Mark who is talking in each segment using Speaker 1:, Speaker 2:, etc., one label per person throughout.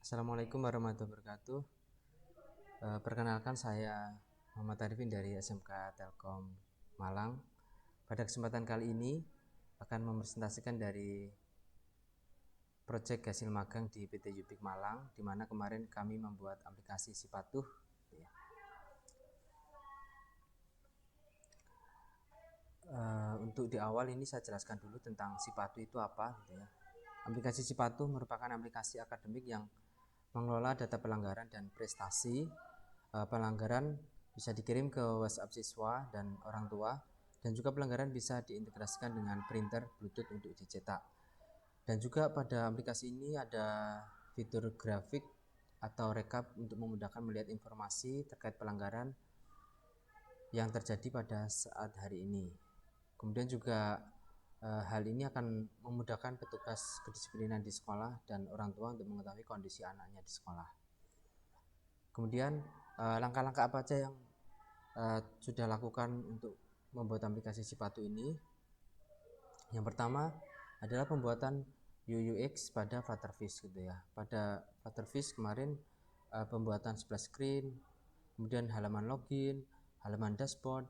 Speaker 1: Assalamualaikum warahmatullahi wabarakatuh. Perkenalkan saya Muhammad Arifin dari SMK Telkom Malang. Pada kesempatan kali ini akan mempresentasikan dari proyek hasil magang di PT Yupik Malang, di mana kemarin kami membuat aplikasi Sipatuh. Untuk di awal ini saya jelaskan dulu tentang Sipatuh itu apa. Aplikasi Sipatuh merupakan aplikasi akademik yang mengelola data pelanggaran dan prestasi. Pelanggaran bisa dikirim ke WhatsApp siswa dan orang tua, dan juga pelanggaran bisa diintegrasikan dengan printer Bluetooth untuk dicetak. Dan juga pada aplikasi ini ada fitur grafik atau rekap untuk memudahkan melihat informasi terkait pelanggaran yang terjadi pada saat hari ini. Kemudian juga hal ini akan memudahkan petugas kedisiplinan di sekolah dan orang tua untuk mengetahui kondisi anaknya di sekolah. Kemudian langkah-langkah apa aja yang sudah lakukan untuk membuat aplikasi Sipatuh ini? Yang pertama adalah pembuatan UX pada Flutterfish gitu ya. Pada Flutterfish kemarin pembuatan splash screen, kemudian halaman login, halaman dashboard,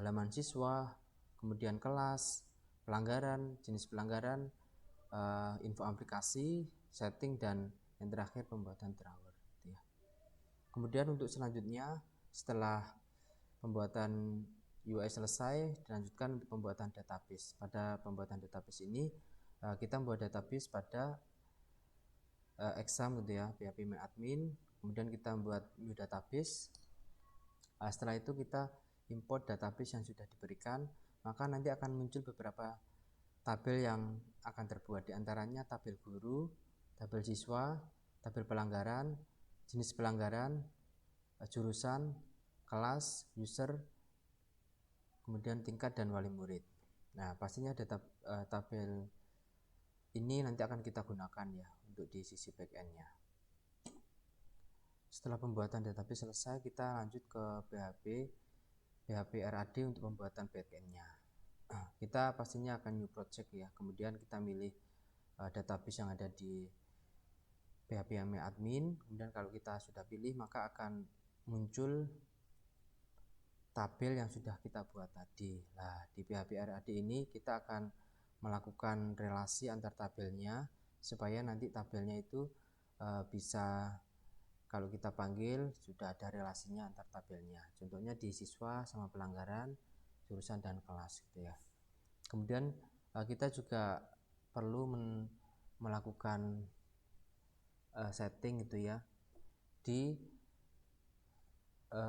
Speaker 1: halaman siswa, kemudian kelas, pelanggaran, jenis pelanggaran, info aplikasi, setting, dan yang terakhir pembuatan drawer gitu ya. Kemudian untuk selanjutnya setelah pembuatan UI selesai, dilanjutkan untuk pembuatan database. Pada pembuatan database ini kita membuat database pada exam gitu ya, PHP admin. Kemudian kita membuat new database. Setelah itu kita import database yang sudah diberikan, maka nanti akan muncul beberapa tabel yang akan terbuat, diantaranya tabel guru, tabel siswa, tabel pelanggaran, jenis pelanggaran, jurusan, kelas, user, kemudian tingkat dan wali murid. Nah, pastinya data tabel ini nanti akan kita gunakan ya untuk di sisi backend-nya. Setelah pembuatan database selesai, kita lanjut ke PHP RAD untuk pembuatan backend-nya. Kita pastinya akan new project ya, kemudian kita milih database yang ada di PHP admin. Kemudian kalau kita sudah pilih, maka akan muncul tabel yang sudah kita buat tadi. Nah, di PHP RAD ini kita akan melakukan relasi antar tabelnya supaya nanti tabelnya itu bisa kalau kita panggil sudah ada relasinya antar tabelnya. Contohnya di siswa sama pelanggaran, jurusan dan kelas gitu ya. Kemudian kita juga perlu melakukan setting gitu ya di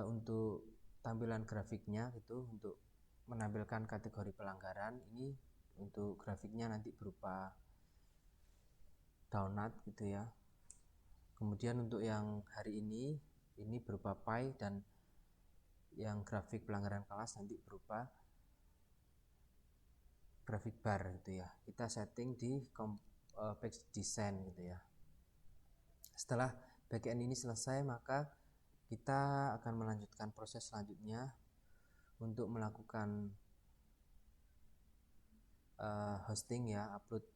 Speaker 1: untuk tampilan grafiknya gitu, untuk menampilkan kategori pelanggaran. Ini untuk grafiknya nanti berupa donut gitu ya. Kemudian untuk yang hari ini berupa pie, dan yang grafik pelanggaran kelas nanti berupa grafik bar gitu ya. Kita setting di page design gitu ya. Setelah bagian ini selesai, maka kita akan melanjutkan proses selanjutnya untuk melakukan hosting ya, upload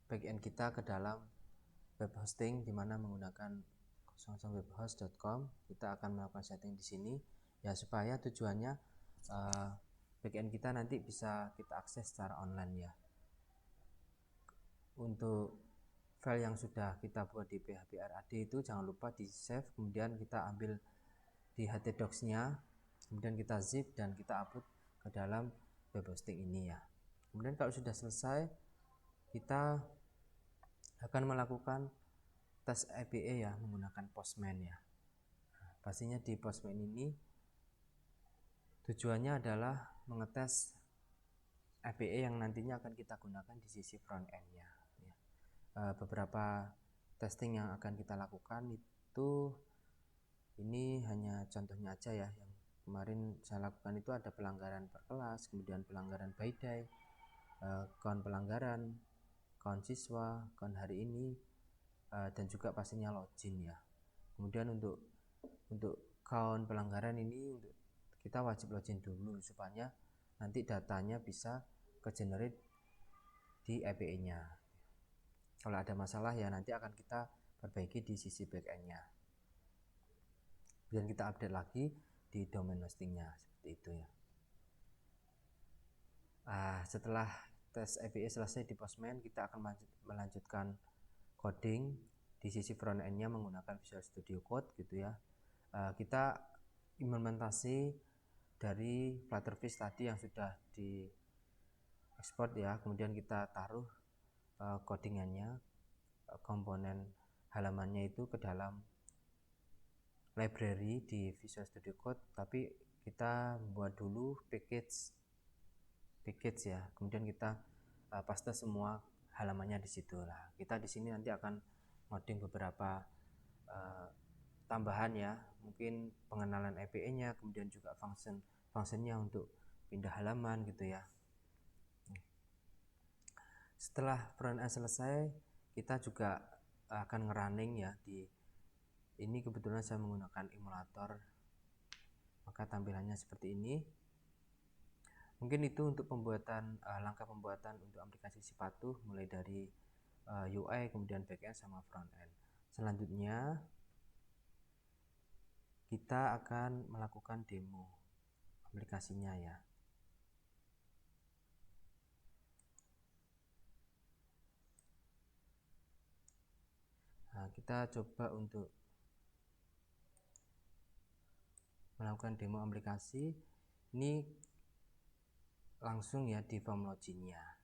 Speaker 1: bagian kita ke dalam web hosting, dimana menggunakan 00webhost.com. Kita akan melakukan setting di sini ya, supaya tujuannya bagian kita nanti bisa kita akses secara online ya. Untuk file yang sudah kita buat di PHP RAD itu jangan lupa di save, kemudian kita ambil di htdocs-nya, kemudian kita zip dan kita upload ke dalam web hosting ini ya. Kemudian kalau sudah selesai, kita akan melakukan tes API ya menggunakan Postman ya. Pastinya di Postman ini tujuannya adalah mengetes API yang nantinya akan kita gunakan di sisi front end-nya ya. Beberapa testing yang akan kita lakukan itu, ini hanya contohnya aja ya. Yang kemarin saya lakukan itu ada pelanggaran per kelas, kemudian pelanggaran by day, count pelanggaran, count siswa, count hari ini, dan juga pastinya login ya. Kemudian untuk count pelanggaran ini kita wajib login dulu supaya nanti datanya bisa ke generate di API-nya. Kalau ada masalah ya nanti akan kita perbaiki di sisi backend-nya. Kemudian kita update lagi di domain hostingnya, seperti itu ya. Setelah tes API selesai di Postman, kita akan melanjutkan coding di sisi front end-nya menggunakan Visual Studio Code gitu ya. Kita implementasi dari Flutterfish tadi yang sudah di ekspor ya, kemudian kita taruh codingannya, komponen halamannya itu ke dalam library di Visual Studio Code, tapi kita buat dulu package ya, kemudian kita paste semua halamannya di situ lah. Kita di sini nanti akan ngoding beberapa tambahan ya, mungkin pengenalan API-nya, kemudian juga function-nya untuk pindah halaman gitu ya. Setelah front end selesai, kita juga akan ngerunning ya di ini. Kebetulan saya menggunakan emulator, maka tampilannya seperti ini. Mungkin itu untuk pembuatan langkah pembuatan untuk aplikasi Sipatu, mulai dari UI, kemudian backend sama front end. Selanjutnya kita akan melakukan demo aplikasinya ya. Kita coba untuk melakukan demo aplikasi ini langsung ya di form loginnya.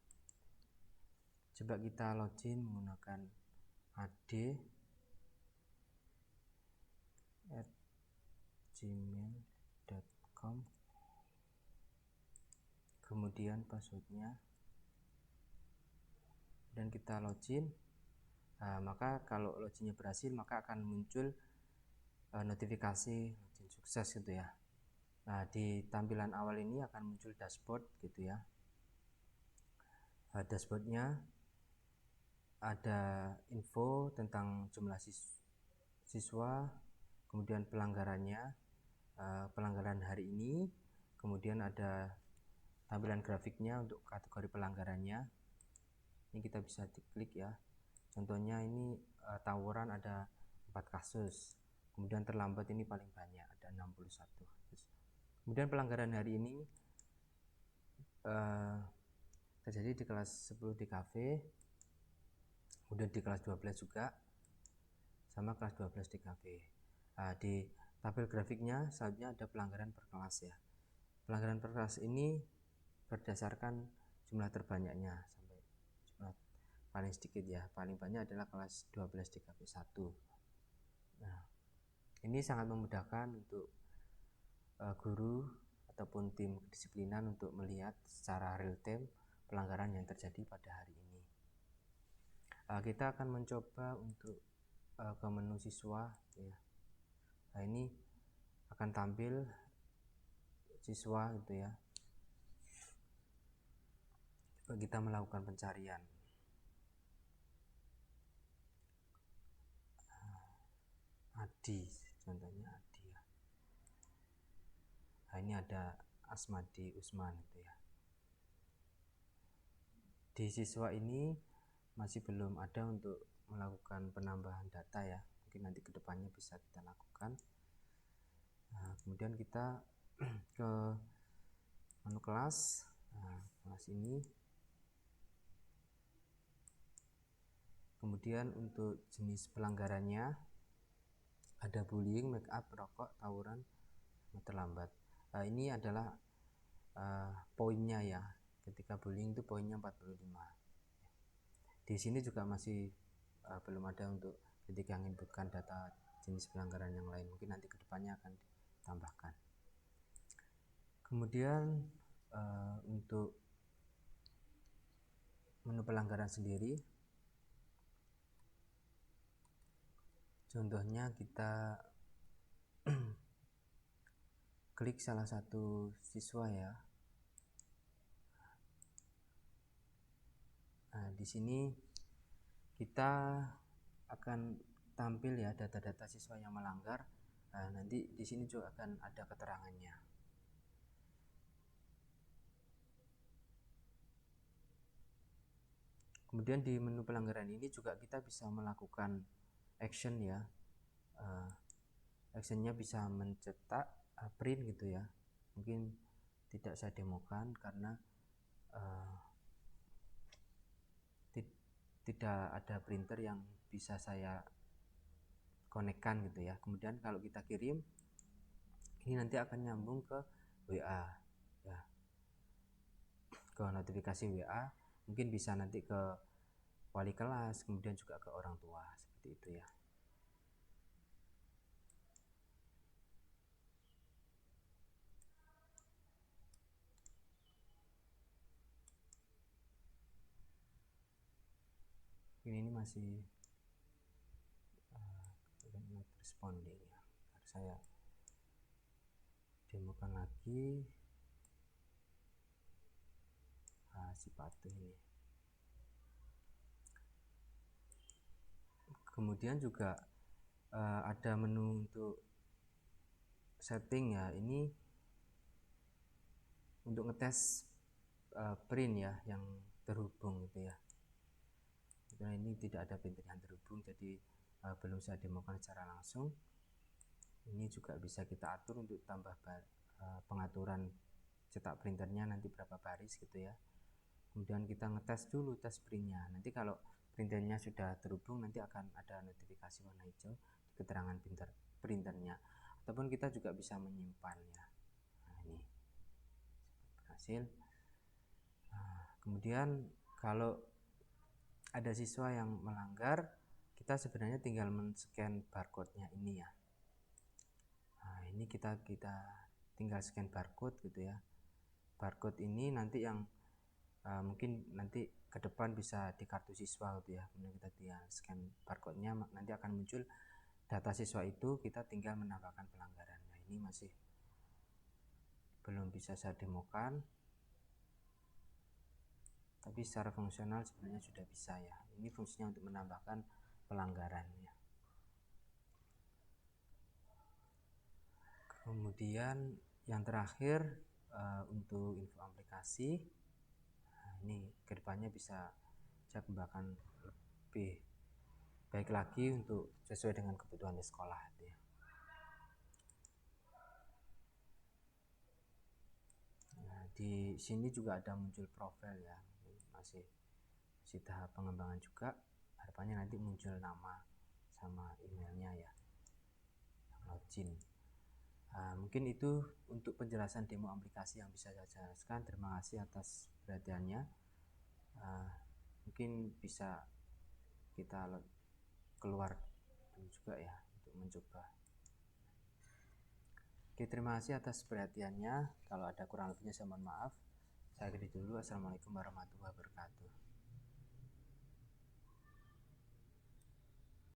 Speaker 1: Coba kita login menggunakan ad@gmail.com, kemudian passwordnya, dan kita login. Maka kalau loginnya berhasil, maka akan muncul notifikasi login sukses gitu ya. Di tampilan awal ini akan muncul dashboard gitu ya. Dashboardnya ada info tentang jumlah siswa, kemudian pelanggarannya, pelanggaran hari ini, kemudian ada tampilan grafiknya untuk kategori pelanggarannya. Ini kita bisa diklik ya. Contohnya ini tawuran ada 4 kasus, kemudian terlambat ini paling banyak ada 61 kasus. Kemudian pelanggaran hari ini terjadi di kelas 10 di kafe, kemudian di kelas 12 juga, sama kelas 12 di kafe. Di tabel grafiknya selanjutnya ada pelanggaran per kelas ya. Pelanggaran per kelas ini berdasarkan jumlah terbanyaknya sampai jumlah paling sedikit ya. Paling banyak adalah kelas 12 di kafe 1. Ini sangat memudahkan untuk guru ataupun tim kedisiplinan untuk melihat secara real time pelanggaran yang terjadi pada hari ini. Kita akan mencoba untuk ke menu siswa ya. Ini akan tampil siswa gitu ya. Coba kita melakukan pencarian. Adi, contohnya Adi ya. Ini ada Asmadi Usman gitu ya. Di siswa ini masih belum ada untuk melakukan penambahan data ya. Mungkin nanti kedepannya bisa kita lakukan. Kemudian kita ke menu kelas. Kelas ini. Kemudian untuk jenis pelanggarannya ada bullying, make up, rokok, tawuran, terlambat. Ini adalah poinnya ya. Ketika bullying itu poinnya 45. Di sini juga masih belum ada untuk ketika menginputkan data jenis pelanggaran yang lain. Mungkin nanti kedepannya akan ditambahkan. Kemudian untuk menu pelanggaran sendiri, contohnya kita klik salah satu siswa ya. Di sini kita akan tampil ya data-data siswa yang melanggar. Nanti di sini juga akan ada keterangannya. Kemudian di menu pelanggaran ini juga kita bisa melakukan action ya. Actionnya bisa mencetak print gitu ya. Mungkin tidak saya demokan karena tidak ada printer yang bisa saya konekkan gitu ya. Kemudian kalau kita kirim, ini nanti akan nyambung ke WA ya, ke notifikasi WA, mungkin bisa nanti ke wali kelas, kemudian juga ke orang tua, seperti itu ya. Ini masih not responding ya. Saya demokan lagi Sipatu ini. Kemudian juga ada menu untuk setting ya. Ini untuk ngetes print ya yang terhubung gitu ya. Nah, ini tidak ada printer yang terhubung, jadi belum saya demokan secara langsung. Ini juga bisa kita atur untuk tambah pengaturan cetak printernya nanti berapa baris gitu ya. Kemudian kita ngetes dulu tes printnya. Nanti kalau printernya sudah terhubung, nanti akan ada notifikasi warna hijau di keterangan printernya. Ataupun kita juga bisa menyimpannya. Nah, ini berhasil. Kemudian kalau ada siswa yang melanggar, kita sebenarnya tinggal men-scan barcode-nya ini ya. Nah, ini kita tinggal scan barcode gitu ya. Barcode ini nanti yang mungkin nanti ke depan bisa di kartu siswa gitu ya. Kemudian kita tinggal scan barcode-nya, nanti akan muncul data siswa itu, kita tinggal menambahkan pelanggaran. Nah, ini masih belum bisa saya demokan, tapi secara fungsional sebenarnya sudah bisa ya. Ini fungsinya untuk menambahkan pelanggaran ya. Kemudian yang terakhir untuk info aplikasi, nah, ini kedepannya bisa saya kembangkan lebih baik lagi untuk sesuai dengan kebutuhan di sekolah ya. Nah, di sini juga ada muncul profil ya, masih tahap pengembangan juga. Harapannya nanti muncul nama sama emailnya ya, login. Mungkin itu untuk penjelasan demo aplikasi yang bisa saya jelaskan. Terima kasih atas perhatiannya. Mungkin bisa kita keluar dulu juga ya untuk mencoba. Oke, terima kasih atas perhatiannya. Kalau ada kurang lebihnya saya mohon maaf. Saya akhiri dulu. Assalamualaikum warahmatullahi wabarakatuh.